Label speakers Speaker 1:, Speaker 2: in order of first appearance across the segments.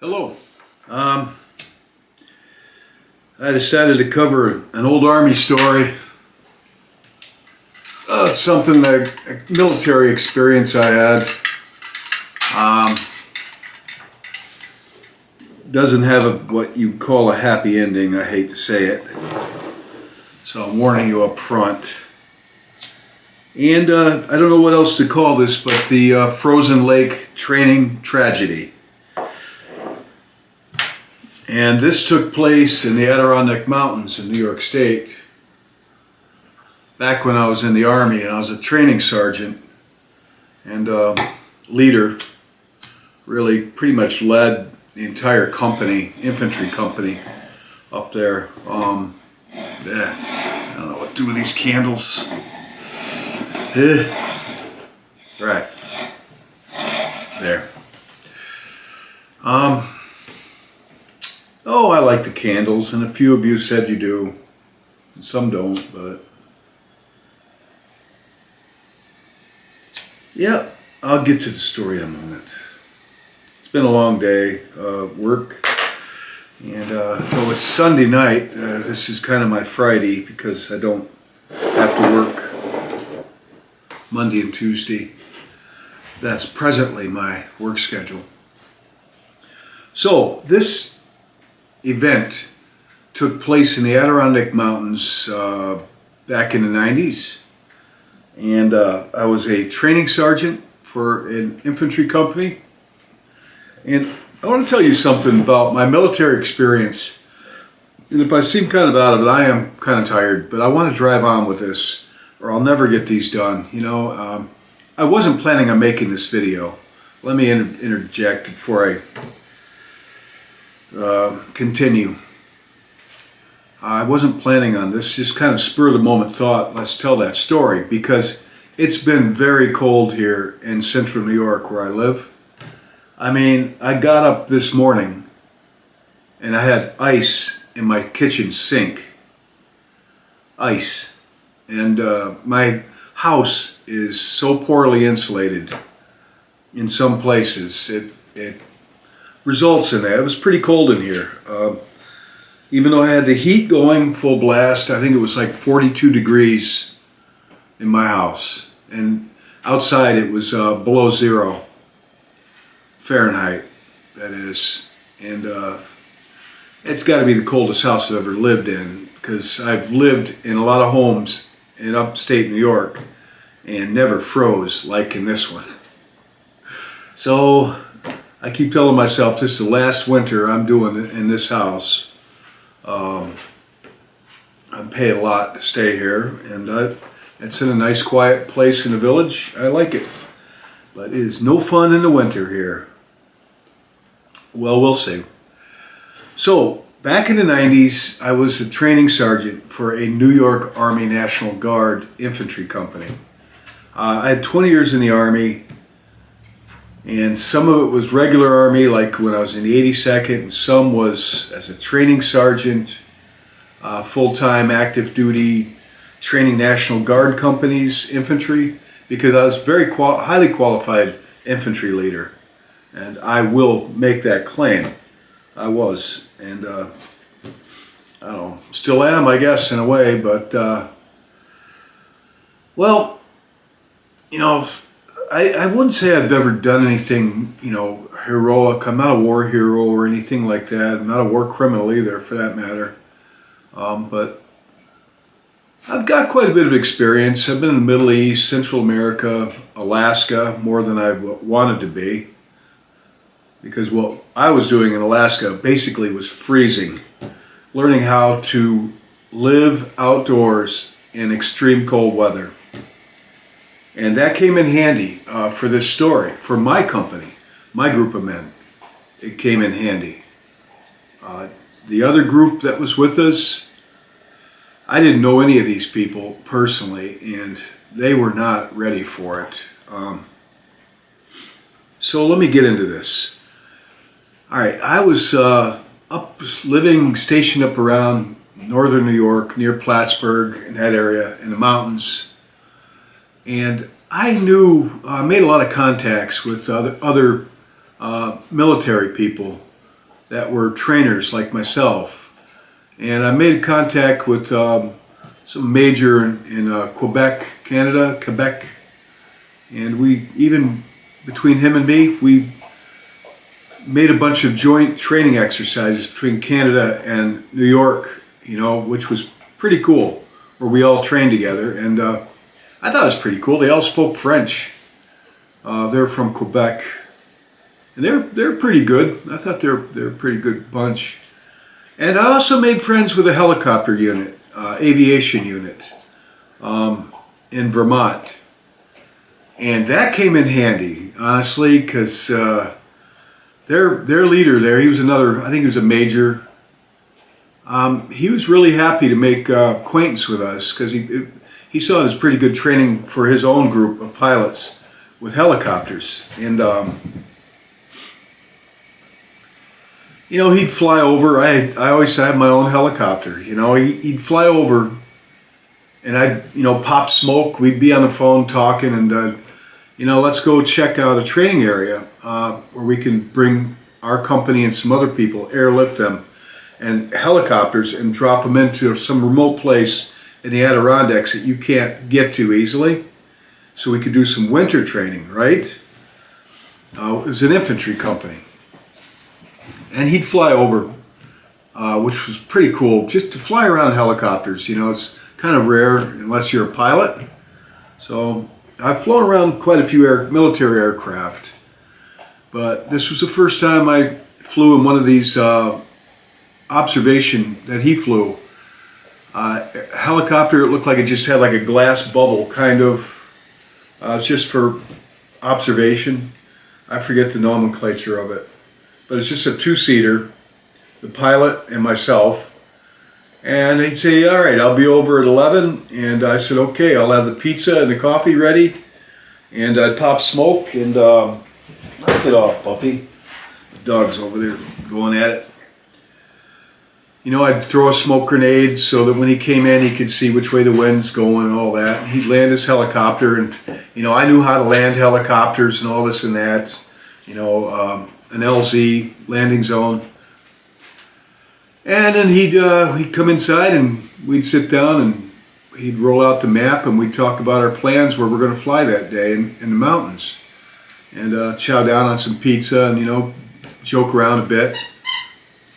Speaker 1: Hello. I decided to cover an old Army story. It's something that a military experience I had. Doesn't have what you call a happy ending. I hate to say it. So I'm warning you up front. And I don't know what else to call this, but the Frozen Lake training tragedy. And this took place in the Adirondack Mountains in New York State back when I was in the Army, and I was a training sergeant and leader. Really pretty much led the entire company, infantry company up there. I don't know what to do with these candles. Right. There. Oh, I like the candles, and a few of you said you do. Some don't, but yeah, I'll get to the story in a moment. It's been a long day, work, and though it's Sunday night, this is kind of my Friday because I don't have to work Monday and Tuesday. That's presently my work schedule. So this event took place in the Adirondack Mountains back in the 90s, and I was a training sergeant for an infantry company. And I want to tell you something about my military experience, and if I seem kind of out of it, I am kind of tired, but I want to drive on with this or I'll never get these done. You know, I wasn't planning on making this video. Let me interject before I continue. I wasn't planning on this, just kind of spur of the moment thought, let's tell that story, because it's been very cold here in central New York where I live. I mean, I got up this morning and I had ice in my kitchen sink. Ice. And my house is so poorly insulated in some places. It results in that. It was pretty cold in here. Even though I had the heat going full blast, I think it was like 42 degrees in my house. And outside it was below 0 Fahrenheit, that is. And it's got to be the coldest house I've ever lived in, because I've lived in a lot of homes in upstate New York and never froze like in this one. So I keep telling myself this is the last winter I'm doing in this house. I pay a lot to stay here, and it's in a nice quiet place in the village. I like it, but it is no fun in the winter here. Well, we'll see. So back in the 90s, I was a training sergeant for a New York Army National Guard infantry company. I had 20 years in the Army. And some of it was regular Army, like when I was in the 82nd, and some was as a training sergeant, full-time active duty, training National Guard companies, infantry, because I was very highly qualified infantry leader. And I will make that claim. I was, and I don't know, still am, I guess, in a way, but, well, you know, I wouldn't say I've ever done anything, you know, heroic. I'm not a war hero or anything like that. I'm not a war criminal either, for that matter. But I've got quite a bit of experience. I've been in the Middle East, Central America, Alaska, more than I wanted to be. Because what I was doing in Alaska basically was freezing. Learning how to live outdoors in extreme cold weather. And that came in handy for this story, for my company, my group of men. It came in handy. The other group that was with us, I didn't know any of these people personally, and they were not ready for it. So let me get into this. All right, I was stationed up around northern New York, near Plattsburgh, in that area, in the mountains. And I made a lot of contacts with other military people that were trainers like myself. And I made contact with some major in Quebec, Canada, Quebec. And we, even between him and me, we made a bunch of joint training exercises between Canada and New York, which was pretty cool, where we all trained together. And I thought it was pretty cool. They all spoke French. They're from Quebec. And they're pretty good. I thought they're a pretty good bunch. And I also made friends with a helicopter unit, aviation unit, in Vermont. And that came in handy, honestly, because their leader there, he was another, I think he was a major. He was really happy to make acquaintance with us because he saw it as pretty good training for his own group of pilots with helicopters. And he'd fly over. I always had my own helicopter. He'd fly over, and I'd pop smoke. We'd be on the phone talking, and let's go check out a training area where we can bring our company and some other people, airlift them and helicopters, and drop them into some remote place in the Adirondacks that you can't get to easily. So we could do some winter training, right? It was an infantry company. And he'd fly over, which was pretty cool, just to fly around helicopters. It's kind of rare unless you're a pilot. So I've flown around quite a few military aircraft, but this was the first time I flew in one of these observation that he flew. Helicopter, it looked like it just had like a glass bubble, kind of. It's just for observation. I forget the nomenclature of it. But it's just a two-seater, the pilot and myself. And he'd say, all right, I'll be over at 11. And I said, okay, I'll have the pizza and the coffee ready. And I'd pop smoke and knock it off, puppy. The dog's over there going at it. I'd throw a smoke grenade so that when he came in, he could see which way the wind's going and all that. And he'd land his helicopter, and I knew how to land helicopters and all this and that. An LZ landing zone. And then he'd come inside, and we'd sit down, and he'd roll out the map, and we'd talk about our plans where we're going to fly that day in the mountains, and chow down on some pizza and joke around a bit.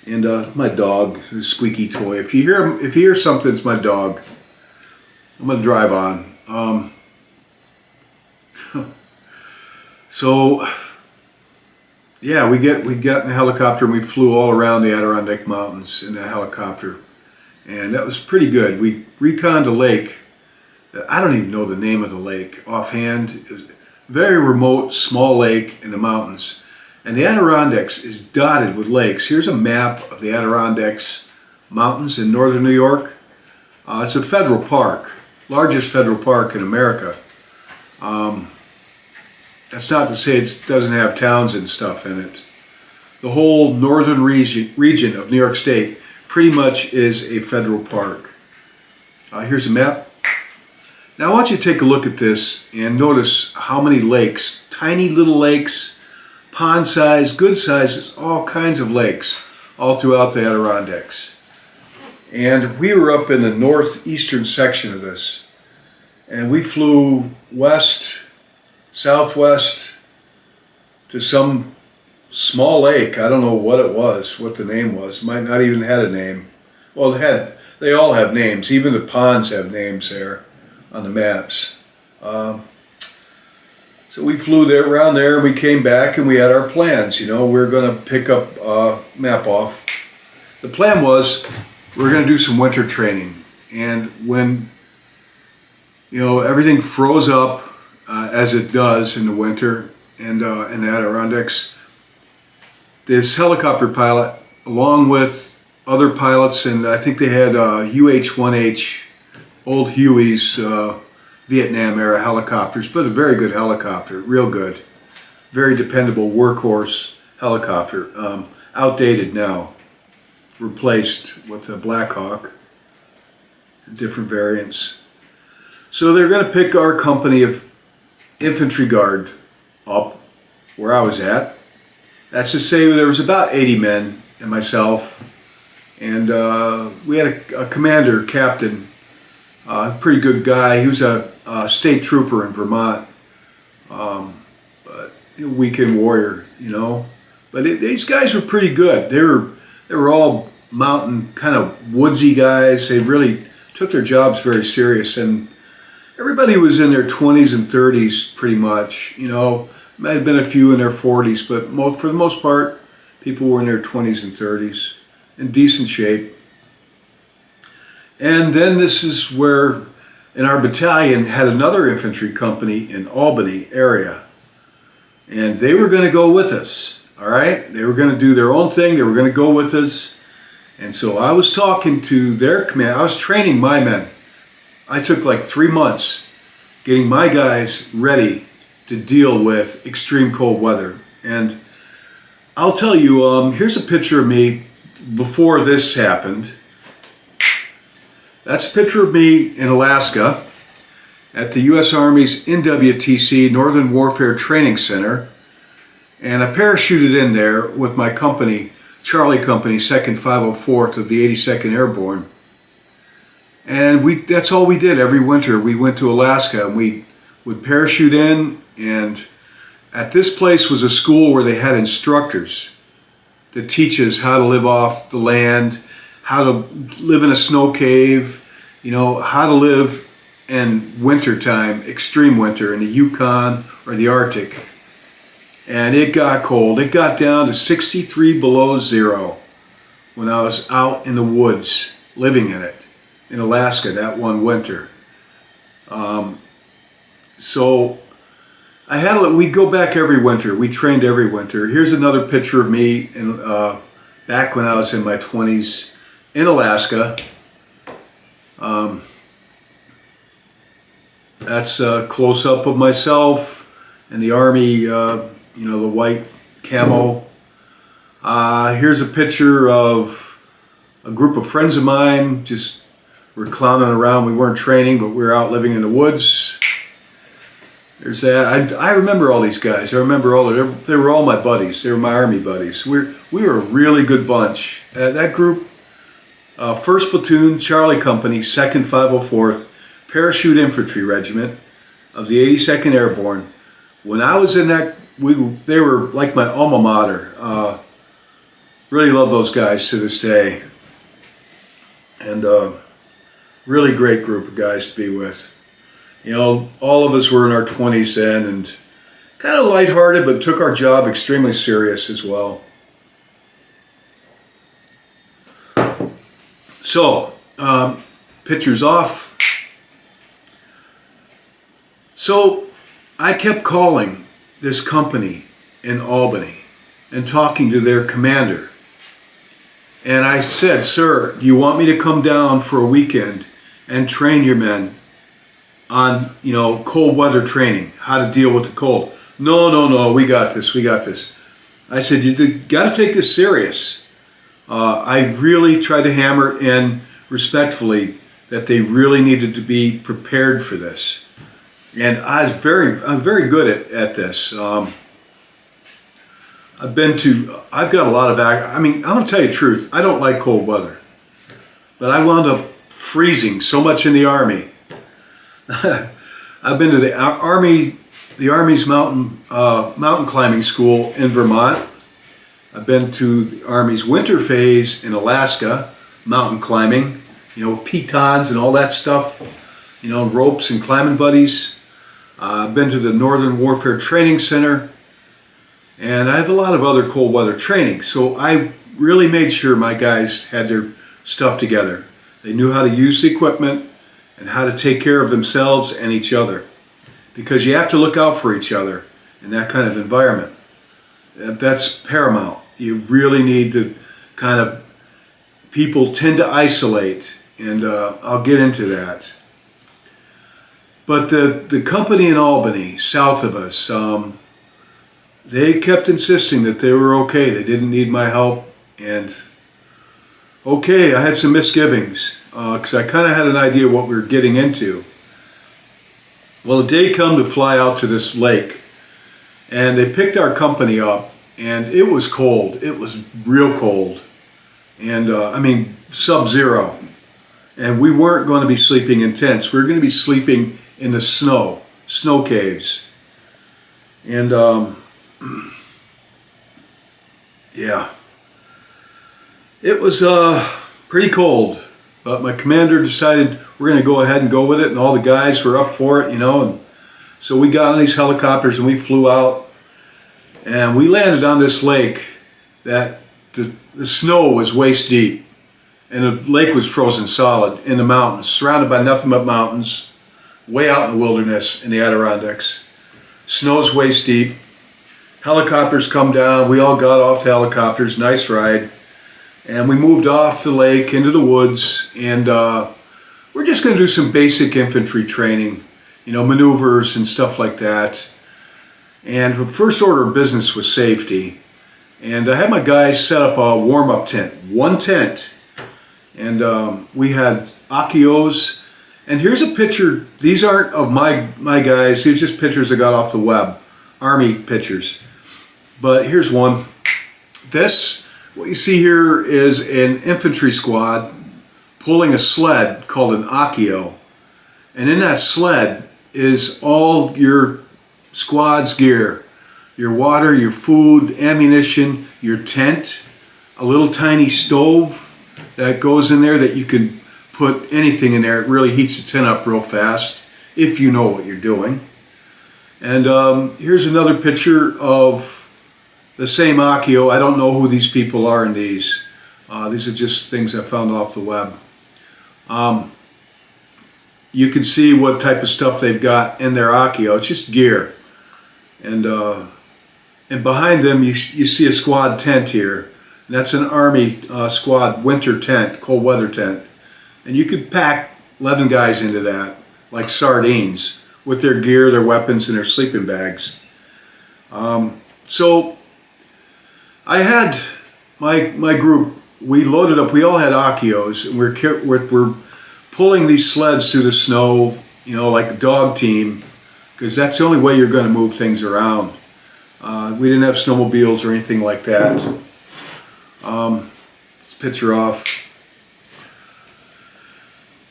Speaker 1: And my dog, the squeaky toy. If you hear something, it's my dog. I'm gonna drive on. So yeah, we got in a helicopter and we flew all around the Adirondack Mountains in a helicopter, and that was pretty good. We reconned a lake. I don't even know the name of the lake offhand. It was a very remote, small lake in the mountains. And the Adirondacks is dotted with lakes. Here's a map of the Adirondacks Mountains in northern New York. It's a federal park, largest federal park in America. That's not to say it doesn't have towns and stuff in it. The whole northern region of New York State pretty much is a federal park. Here's a map. Now I want you to take a look at this and notice how many lakes, tiny little lakes, pond size, good sizes, all kinds of lakes all throughout the Adirondacks. And we were up in the northeastern section of this, and we flew west, southwest to some small lake. I don't know what it was, what the name was. Might not even had a name. Well, they all have names. Even the ponds have names there on the maps. So we flew there around there, and we came back, and we had our plans. We were going to pick up map off. The plan was we were going to do some winter training, and when everything froze up as it does in the winter and in the Adirondacks, this helicopter pilot, along with other pilots, and I think they had UH-1H, old Hueys, Vietnam era helicopters, but a very good helicopter, real good, very dependable workhorse helicopter, outdated now, replaced with a Black Hawk, different variants. So they're going to pick our company of infantry guard up where I was at. That's to say there was about 80 men and myself. And we had a commander, captain, pretty good guy. He was a state trooper in Vermont, but a weekend warrior, you know. But these guys were pretty good. They were all mountain, kind of woodsy guys. They really took their jobs very serious, and everybody was in their 20s and 30s pretty much, you know. Might have been a few in their 40s, but for the most part, people were in their 20s and 30s in decent shape. And then this is where, in our battalion, had another infantry company in Albany area. And they were going to go with us, all right? They were going to do their own thing. They were going to go with us. And so I was talking to their command. I was training my men. I took like 3 months getting my guys ready to deal with extreme cold weather. And I'll tell you, here's a picture of me before this happened. That's a picture of me in Alaska at the U.S. Army's NWTC, Northern Warfare Training Center. And I parachuted in there with my company, Charlie Company, 2nd 504th of the 82nd Airborne. And that's all we did every winter. We went to Alaska and we would parachute in, and at this place was a school where they had instructors that teach us how to live off the land, how to live in a snow cave, you know, how to live in wintertime, extreme winter in the Yukon or the Arctic. And it got cold. It got down to 63 below zero when I was out in the woods living in it in Alaska that one winter. So we'd go back every winter. We trained every winter. Here's another picture of me back when I was in my 20s in Alaska. That's a close-up of myself in the Army, you know, the white camo. Here's a picture of a group of friends of mine. Just we're clowning around. We weren't training, but we were out living in the woods. There's that. I remember all these guys. I remember they were all my buddies. They were my Army buddies. We were a really good bunch. That group, 1st Platoon, Charlie Company, 2nd 504th, Parachute Infantry Regiment of the 82nd Airborne. When I was in that, they were like my alma mater. Really love those guys to this day. And really great group of guys to be with. You know, all of us were in our 20s then, and kind of lighthearted, but took our job extremely serious as well. So, pictures off. So, I kept calling this company in Albany and talking to their commander. And I said, "Sir, do you want me to come down for a weekend and train your men on, you know, cold weather training, how to deal with the cold?" No, we got this. I said, "You got to take this serious." I really tried to hammer it in respectfully that they really needed to be prepared for this. And I'm very good at this. I've got a lot of, I'm going to tell you the truth, I don't like cold weather. But I wound up freezing so much in the Army. I've been to the Army's mountain climbing school in Vermont. I've been to the Army's winter phase in Alaska, mountain climbing, you know, pitons and all that stuff, you know, ropes and climbing buddies. I've been to the Northern Warfare Training Center, and I have a lot of other cold weather training. So I really made sure my guys had their stuff together. They knew how to use the equipment and how to take care of themselves and each other, because you have to look out for each other in that kind of environment. That's paramount. You really need to people tend to isolate, and I'll get into that. But the company in Albany, south of us, they kept insisting that they were okay. They didn't need my help, and okay, I had some misgivings because I kind of had an idea what we were getting into. Well, the day come to fly out to this lake, and they picked our company up, and it was cold. It was real cold. and I mean sub-zero. And we weren't going to be sleeping in tents. We were going to be sleeping in the snow caves. And yeah, it was pretty cold. But my commander decided we're going to go ahead and go with it, and all the guys were up for it, you know. And so we got on these helicopters and we flew out, and we landed on this lake that the snow was waist deep, and the lake was frozen solid in the mountains, surrounded by nothing but mountains, way out in the wilderness in the Adirondacks. Snow's waist deep. Helicopters come down. We all got off the helicopters. Nice ride. And we moved off the lake into the woods, and we're just going to do some basic infantry training, you know, maneuvers and stuff like that. And the first order of business was safety. And I had my guys set up a warm-up tent, one tent. And we had Akios. And here's a picture. These aren't of my guys. These are just pictures I got off the web, Army pictures. But here's one. What you see here is an infantry squad pulling a sled called an Akio. And in that sled is all your squad's gear. Your water, your food, ammunition, your tent, a little tiny stove that goes in there that you can put anything in there. It really heats the tent up real fast if you know what you're doing. And here's another picture of the same Akio. I don't know who these people are in these. These are just things I found off the web. You can see what type of stuff they've got in their Akio. It's just gear. And behind them you see a squad tent here. And that's an Army squad winter tent, cold weather tent. And you could pack 11 guys into that like sardines with their gear, their weapons, and their sleeping bags. So I had my group, we loaded up, we all had Akios, and we're pulling these sleds through the snow, you know, like a dog team, because that's the only way you're going to move things around. We didn't have snowmobiles or anything like that. Let's picture off.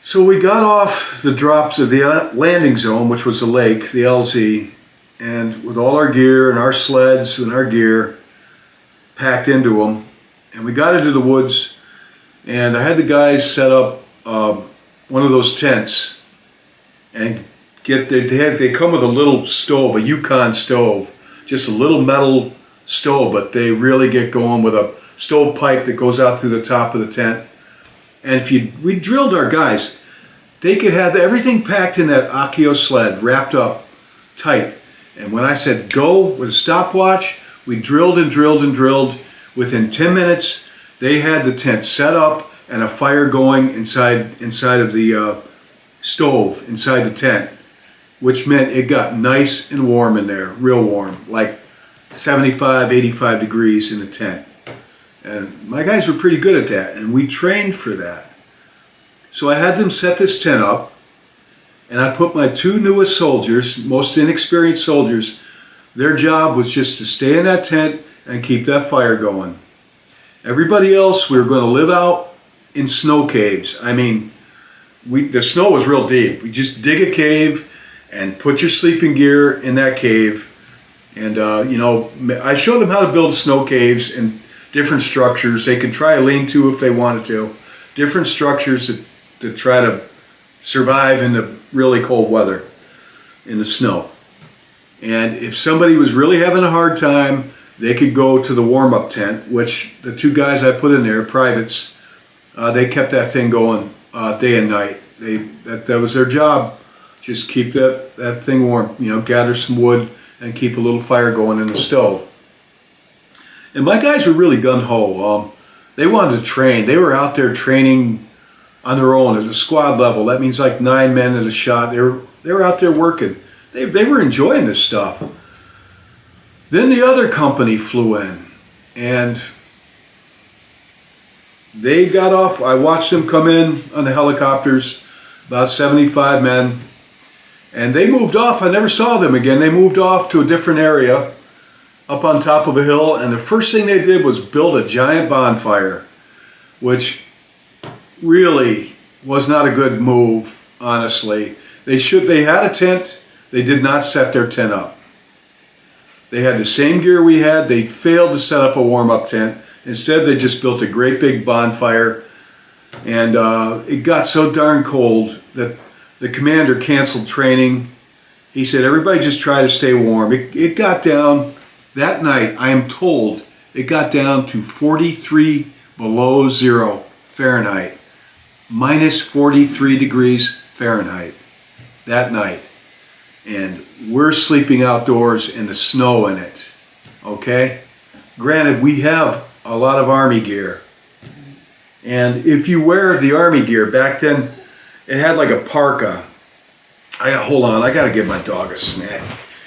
Speaker 1: So we got off the drops of the landing zone, which was the lake, the LZ, and with all our gear and our sleds and our gear packed into them, and we got into the woods, and I had the guys set up one of those tents, and they come with a little stove, a Yukon stove, just a little metal stove, but they really get going with a stove pipe that goes out through the top of the tent. And we drilled our guys, they could have everything packed in that Akio sled, wrapped up tight. And when I said go with a stopwatch, we drilled and drilled and drilled. Within 10 minutes, they had the tent set up and a fire going inside of the stove, inside the tent, which meant it got nice and warm in there, real warm, like 75, 85 degrees in the tent. And my guys were pretty good at that, and we trained for that. So I had them set this tent up, and I put my two newest soldiers, most inexperienced soldiers, their job was just to stay in that tent and keep that fire going. Everybody else, we were going to live out in snow caves. I mean, the snow was real deep. We just dig a cave and put your sleeping gear in that cave. And, you know, I showed them how to build snow caves and different structures. They could try a lean-to if they wanted to. Different structures to try to survive in the really cold weather, in the snow. And if somebody was really having a hard time, they could go to the warm-up tent, which the two guys I put in there, privates, they kept that thing going day and night. That was their job. Just keep that thing warm, you know, gather some wood and keep a little fire going in the stove. And my guys were really gung-ho. They wanted to train. They were out there training on their own at the squad level. That means like 9 men at a shot. They were out there working. They were enjoying this stuff. Then the other company flew in, and they got off. I watched them come in on the helicopters, about 75 men, and they moved off. I never saw them again. They moved off to a different area up on top of a hill, and the first thing they did was build a giant bonfire. which really was not a good move, honestly. They had a tent, they did not set their tent up. They had the same gear we had, they failed to set up a warm-up tent. Instead, they just built a great big bonfire, and it got so darn cold that the commander canceled training. He said, everybody just try to stay warm. It got down, that night, I am told, it got down to 43 below zero Fahrenheit. Minus 43 degrees Fahrenheit that night. And we're sleeping outdoors in the snow in it. Okay? Granted, we have a lot of Army gear. And if you wear the Army gear, back then it had like a parka. Hold on, I gotta give my dog a snack.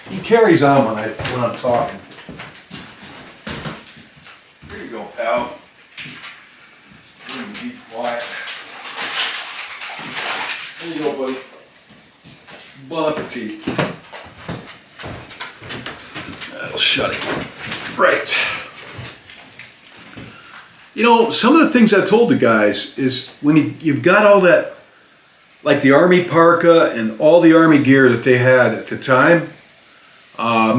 Speaker 1: He carries on when I'm talking. Here you go, pal. Be quiet. There you go, buddy. Bon appetit. That'll shut it. Right. You know, some of the things I told the guys is when you've got all that, like the Army parka and all the Army gear that they had at the time,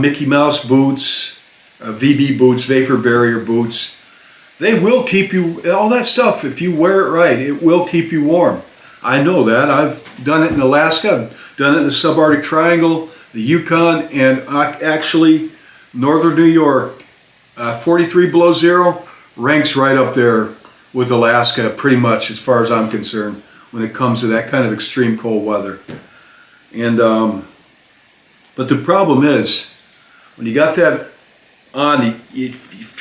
Speaker 1: Mickey Mouse boots, VB boots, vapor barrier boots, they will keep you, all that stuff, if you wear it right, it will keep you warm. I know that. I've done it in Alaska, I've done it in the subarctic triangle, the Yukon, and actually northern New York. 43 below zero ranks right up there with Alaska pretty much as far as I'm concerned when it comes to that kind of extreme cold weather. And but the problem is when you got that on, you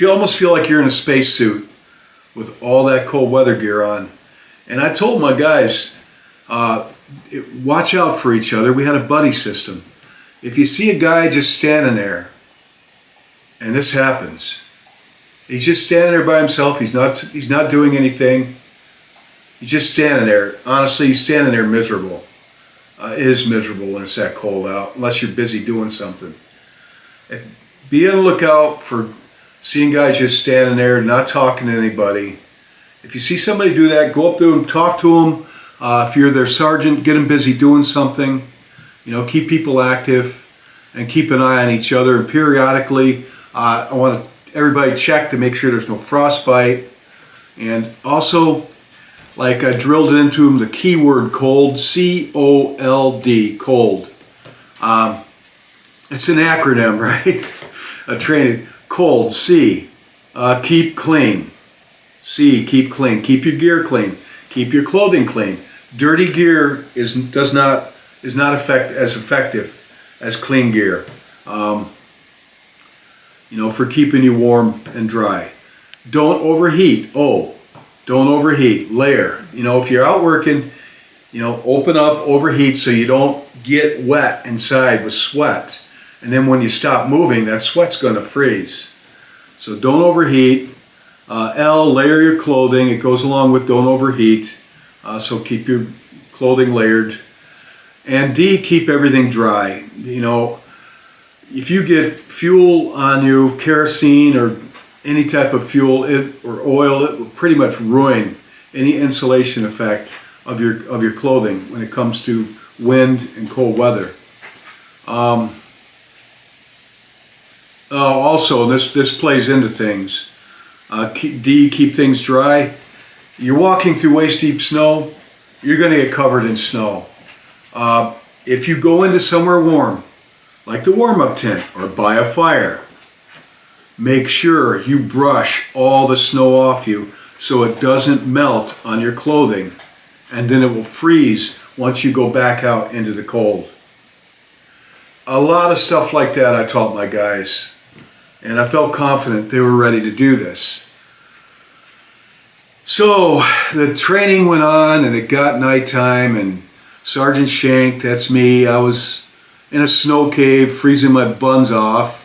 Speaker 1: almost feel like you're in a spacesuit with all that cold weather gear on. And I told my guys, watch out for each other. We had a buddy system. If you see a guy just standing there, and this happens, he's just standing there by himself, he's not doing anything, he's just standing there. Honestly, he's standing there miserable. It is miserable when it's that cold out, unless you're busy doing something. Be on the lookout for seeing guys just standing there, not talking to anybody. If you see somebody do that, go up to them, talk to them. If you're their sergeant, get them busy doing something. You know, keep people active and keep an eye on each other. And periodically, I want everybody check to make sure there's no frostbite. And also, like I drilled it into them, the keyword cold, C-O-L-D, cold. It's an acronym, right? A training, cold, C, keep clean. C, keep clean. Keep your gear clean. Keep your clothing clean. Dirty gear is not as effective as clean gear. You know, for keeping you warm and dry. Don't overheat. Don't overheat. Layer. You know, if you're out working, you know, open up, overheat so you don't get wet inside with sweat. And then when you stop moving, that sweat's going to freeze. So don't overheat. L, layer your clothing. It goes along with don't overheat. So keep your clothing layered. And D, keep everything dry. You know, if you get fuel on you, kerosene or any type of fuel or oil, it will pretty much ruin any insulation effect of your clothing when it comes to wind and cold weather. Also, this plays into things. D, keep things dry. You're walking through waist-deep snow, you're going to get covered in snow. If you go into somewhere warm, like the warm-up tent or by a fire, make sure you brush all the snow off you so it doesn't melt on your clothing, and then it will freeze once you go back out into the cold. A lot of stuff like that I taught my guys, and I felt confident they were ready to do this. So the training went on and it got nighttime, and Sergeant Shank, that's me, I was in a snow cave freezing my buns off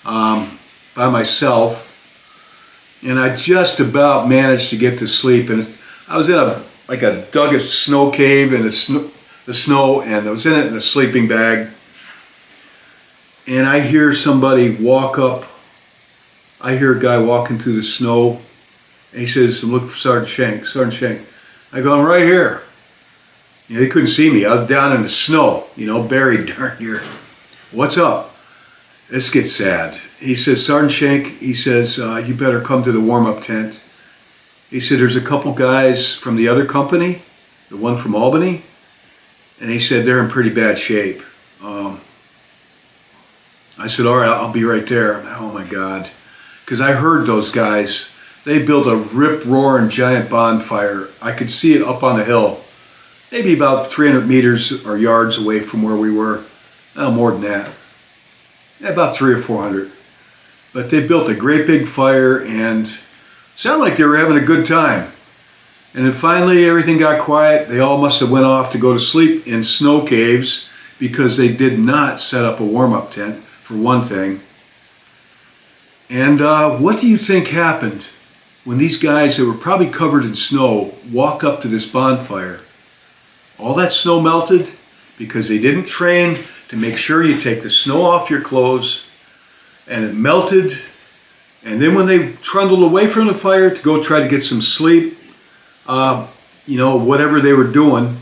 Speaker 1: by myself, and I just about managed to get to sleep. And I was in a dug a snow cave in the snow, and I was in it in a sleeping bag, and I hear somebody walk up. I hear a guy walking through the snow, And he says, I'm looking for Sergeant Shank. Sergeant Shank. I go, I'm right here. You know, they couldn't see me. I was down in the snow, you know, buried darn near. What's up? This gets sad. He says, Sergeant Shank, he says, you better come to the warm-up tent. He said, there's a couple guys from the other company, the one from Albany, and he said they're in pretty bad shape. I said, all right, I'll be right there. Oh my God. Because I heard those guys, they built a rip-roaring giant bonfire. I could see it up on the hill, maybe about 300 meters or yards away from where we were. No, more than that. About 300 or 400. But they built a great big fire and sounded like they were having a good time. And then finally everything got quiet. They all must have went off to go to sleep in snow caves because they did not set up a warm-up tent, for one thing. And what do you think happened when these guys that were probably covered in snow walk up to this bonfire? All that snow melted because they didn't train to make sure you take the snow off your clothes, and it melted. And then when they trundled away from the fire to go try to get some sleep, you know, whatever they were doing,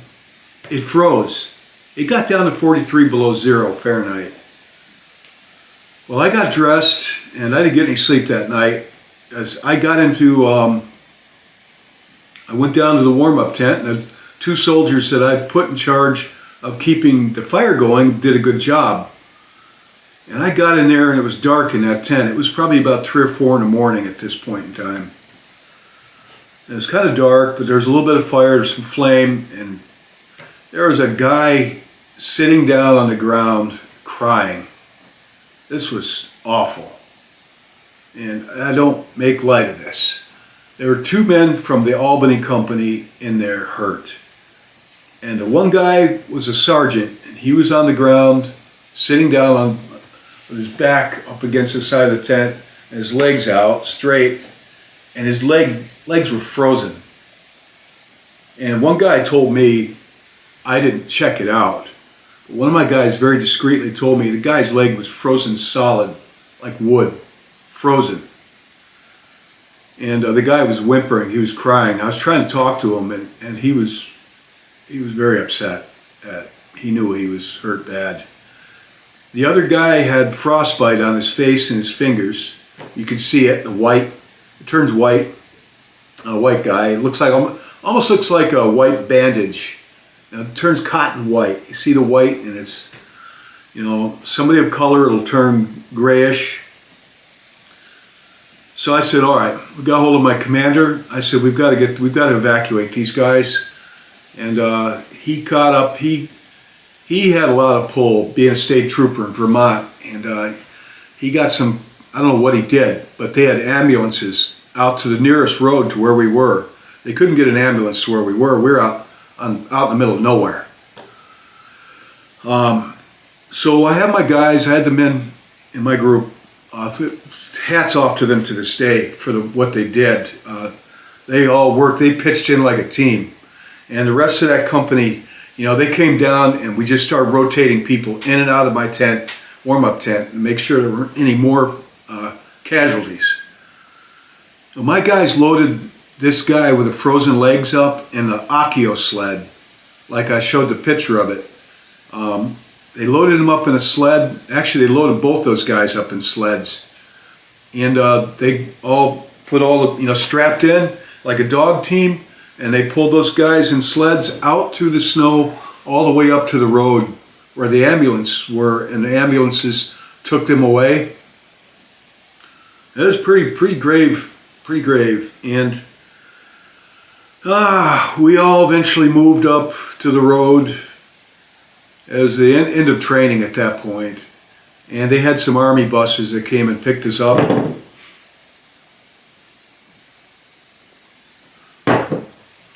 Speaker 1: it froze. It got down to 43 below zero Fahrenheit. Well, I got dressed and I didn't get any sleep that night as I got into, I went down to the warm-up tent, and the two soldiers that I put in charge of keeping the fire going did a good job. And I got in there and it was dark in that tent. It was probably about 3 or 4 in the morning at this point in time. And it was kind of dark, but there was a little bit of fire, there's some flame, and there was a guy sitting down on the ground crying. This was awful. And I don't make light of this. There were 2 men from the Albany company in there hurt. And the one guy was a sergeant, and he was on the ground, sitting down on with his back up against the side of the tent, and his legs out straight, and his legs were frozen. And one guy told me, I didn't check it out, but one of my guys very discreetly told me the guy's leg was frozen solid, like wood, frozen. And the guy was whimpering, he was crying. I was trying to talk to him, and he was very upset. He knew he was hurt bad. The other guy had frostbite on his face and his fingers. You could see it, the white. It turns white. A white guy. It looks like, almost looks like a white bandage. It turns cotton white. You see the white, and it's, you know, somebody of color, it'll turn grayish. So I said, all right, we got hold of my commander. I said, we've got to evacuate these guys. And he caught up. He had a lot of pull, being a state trooper in Vermont, and he got some, I don't know what he did, but they had ambulances out to the nearest road to where we were. They couldn't get an ambulance to where we were. We were out in the middle of nowhere. So I had my guys, I had the men in my group, hats off to them to this day for what they did. They all worked, they pitched in like a team. And the rest of that company, you know, they came down and we just started rotating people in and out of my tent, warm-up tent, and make sure there weren't any more casualties. So my guys loaded this guy with the frozen legs up in the Akio sled, like I showed the picture of it. They loaded him up in a sled. Actually, they loaded both those guys up in sleds. And they all put all the, you know, strapped in like a dog team. And they pulled those guys in sleds out through the snow all the way up to the road where the ambulance were, and the ambulances took them away. It was pretty grave. And we all eventually moved up to the road. It was the end of training at that point. And they had some army buses that came and picked us up.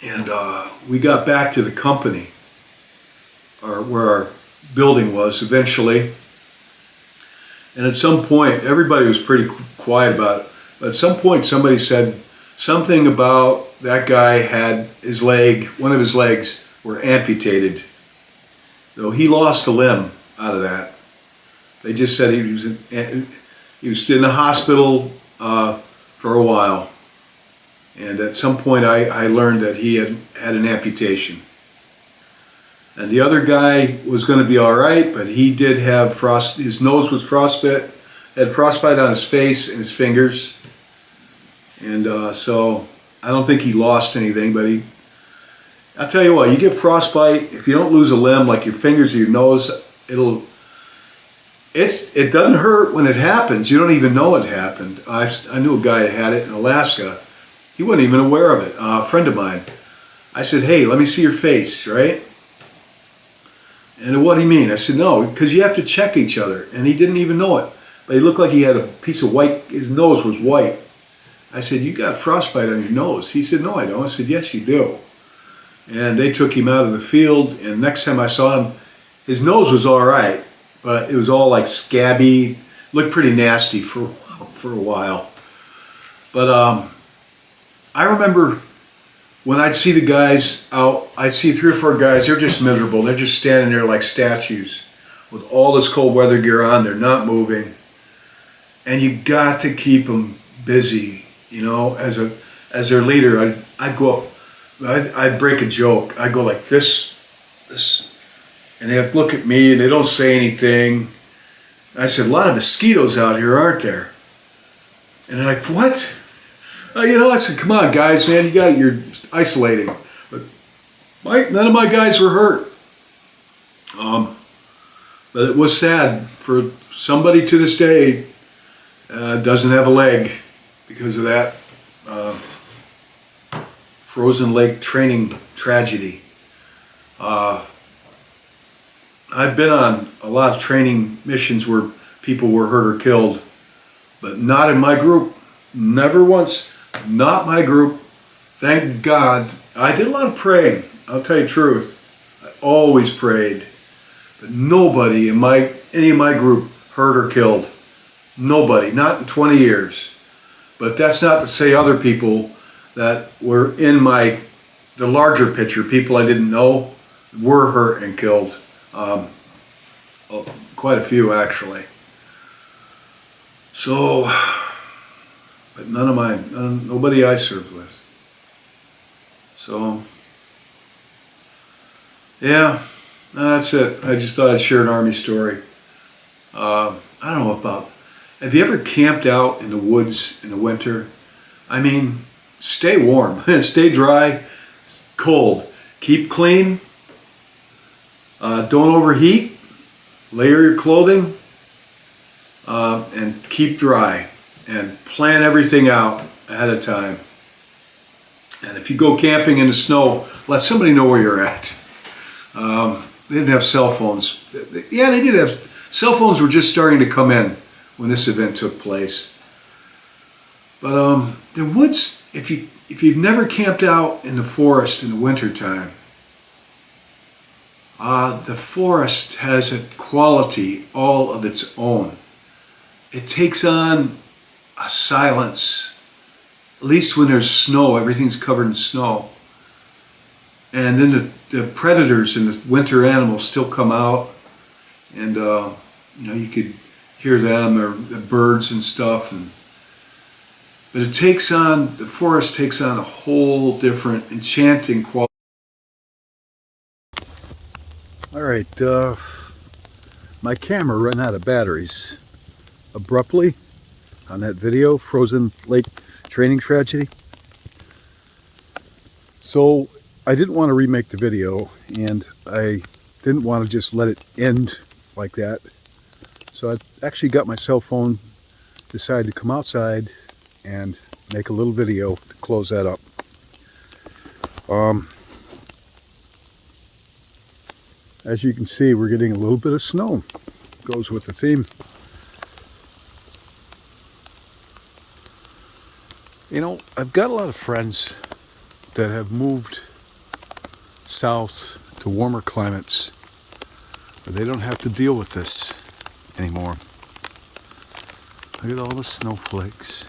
Speaker 1: And we got back to the company, or where our building was eventually. And at some point, everybody was pretty quiet about it. But at some point, somebody said something about that guy had his leg, one of his legs were amputated. Though he lost a limb out of that. They just said he was in the hospital for a while. And at some point I learned that he had an amputation. And the other guy was going to be all right, but he did have frost. His nose was frostbite, had frostbite on his face and his fingers. And so I don't think he lost anything, but I'll tell you what, you get frostbite, if you don't lose a limb, like your fingers or your nose, it doesn't hurt when it happens. You don't even know it happened. I knew a guy that had it in Alaska. He wasn't even aware of it. A friend of mine. I said, hey, let me see your face, right? And what do you mean? I said, no, because you have to check each other. And he didn't even know it. But he looked like he had a piece of white, his nose was white. I said, you got frostbite on your nose. He said, no, I don't. I said, yes, you do. And they took him out of the field. And next time I saw him, his nose was all right. But it was all like scabby, looked pretty nasty for a while. But I remember when I'd see the guys out, I'd see 3 or 4 guys, they're just miserable. They're just standing there like statues with all this cold weather gear on. They're not moving. And you got to keep them busy, you know, as their leader. I'd go up, I'd break a joke. I'd go like this, and they'd look at me and they don't say anything. I said, a lot of mosquitoes out here, aren't there? And they're like, what? You know, I said, come on, guys, man, you're isolating. But none of my guys were hurt. But it was sad for somebody to this day doesn't have a leg because of that frozen lake training tragedy. I've been on a lot of training missions where people were hurt or killed, but not in my group. Never once. Not my group. Thank God. I did a lot of praying. I'll tell you the truth. I always prayed. But nobody in any of my group hurt or killed. Nobody. Not in 20 years. But that's not to say other people that were in the larger picture, people I didn't know, were hurt and killed. Quite a few, actually. So, but none of mine, nobody I served with. So, yeah, that's it. I just thought I'd share an Army story. I don't know about, have you ever camped out in the woods in the winter? I mean, stay warm, stay dry, cold, keep clean, don't overheat, layer your clothing, and keep dry, and plan everything out ahead of time. And if you go camping in the snow, let somebody know where you're at. They didn't have cell phones. Yeah, they did have. Cell phones were just starting to come in when this event took place. But the woods, if you've never camped out in the forest in the wintertime, the forest has a quality all of its own. It takes on a silence. At least when there's snow, everything's covered in snow. And then the predators and the winter animals still come out, and you could hear them, or the birds and stuff. But the forest takes on a whole different enchanting quality. All right, my camera ran out of batteries abruptly on that video, Frozen Lake Training Tragedy. So I didn't want to remake the video, and I didn't want to just let it end like that. So I actually got my cell phone, decided to come outside and make a little video to close that up. As you can see, we're getting a little bit of snow. Goes with the theme. You know, I've got a lot of friends that have moved south to warmer climates, but they don't have to deal with this anymore. Look at all the snowflakes.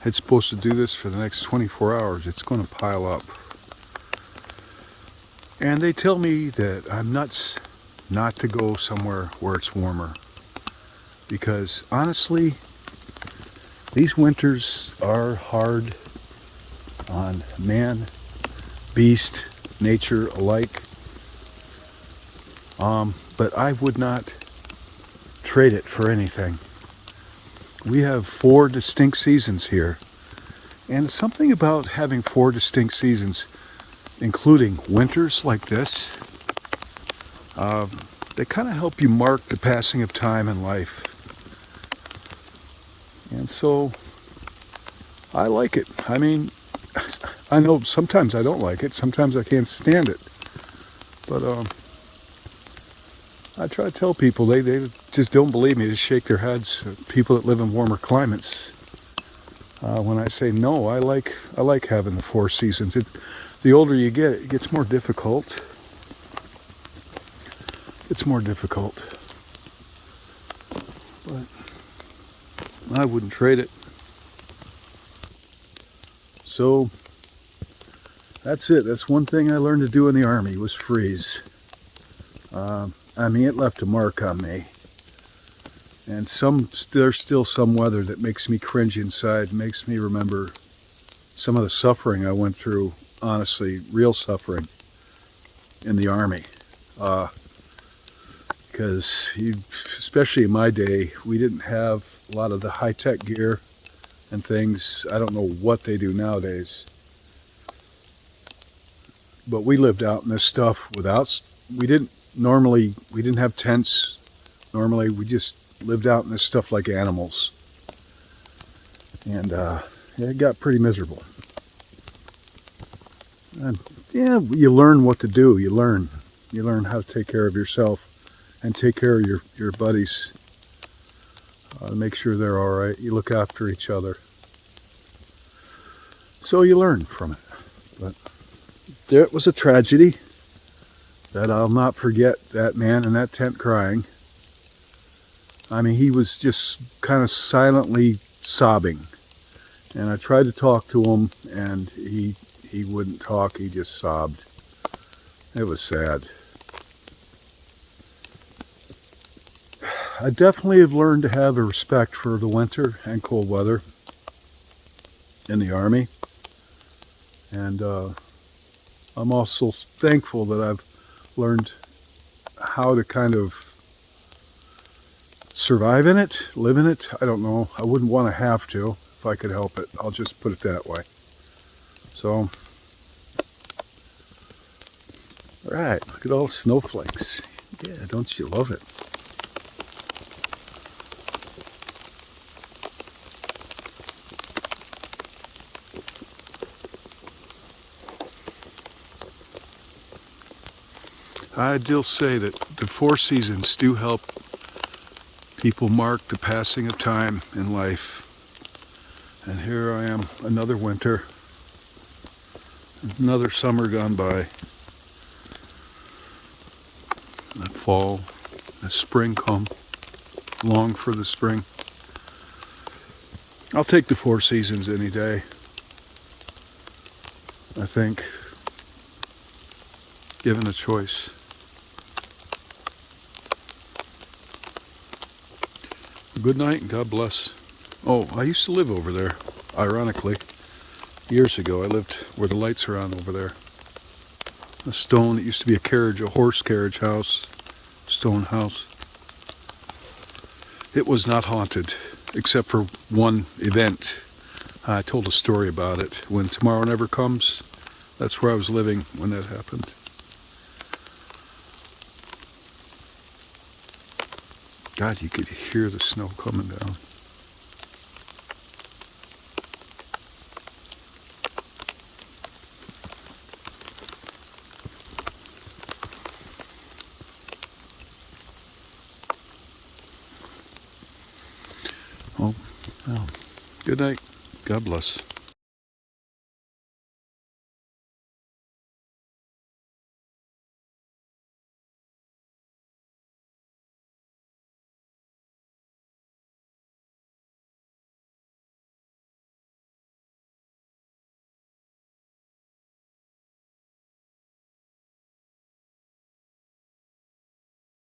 Speaker 1: It's supposed to do this for the next 24 hours. It's going to pile up. And they tell me that I'm nuts not to go somewhere where it's warmer. Because honestly, These winters are hard on man, beast, nature alike. But I would not trade it for anything. We have 4 distinct seasons here. And something about having 4 distinct seasons, including winters like this, they kind of help you mark the passing of time in life. And so I like it. I mean, I know sometimes I don't like it. Sometimes I can't stand it. But I try to tell people, they just don't believe me. They just shake their heads. People that live in warmer climates. When I say no, I like having the 4 seasons. The older you get, it gets more difficult. It's more difficult. But I wouldn't trade it. So that's it. That's one thing I learned to do in the Army, was freeze. I mean, it left a mark on me. And there's still some weather that makes me cringe inside, makes me remember some of the suffering I went through, honestly, real suffering in the Army. Because especially in my day, we didn't have a lot of the high-tech gear and things. I don't know what they do nowadays. But we lived out in this stuff we didn't have tents. Normally, we just lived out in this stuff like animals. And it got pretty miserable. And yeah, you learn what to do. You learn how to take care of yourself and take care of your buddies. Make sure they're all right. You look after each other. So you learn from it. But there was a tragedy that I'll not forget, that man in that tent crying. I mean, he was just kind of silently sobbing. And I tried to talk to him, and he wouldn't talk. He just sobbed. It was sad. I definitely have learned to have a respect for the winter and cold weather in the Army. And I'm also thankful that I've learned how to kind of survive in it, live in it. I don't know. I wouldn't want to have to if I could help it. I'll just put it that way. So, all right, look at all the snowflakes. Yeah, don't you love it? I do say that the 4 seasons do help people mark the passing of time in life. And here I am, another winter, another summer gone by. The fall, the spring come, long for the spring. I'll take the 4 seasons any day, I think, given a choice. Good night and God bless. Oh, I used to live over there, ironically. Years ago, I lived where the lights are on over there. A stone, it used to be a horse carriage house, stone house. It was not haunted, except for one event. I told a story about it. When Tomorrow Never Comes, that's where I was living when that happened. God, you could hear the snow coming down. Oh, well, good night. God bless.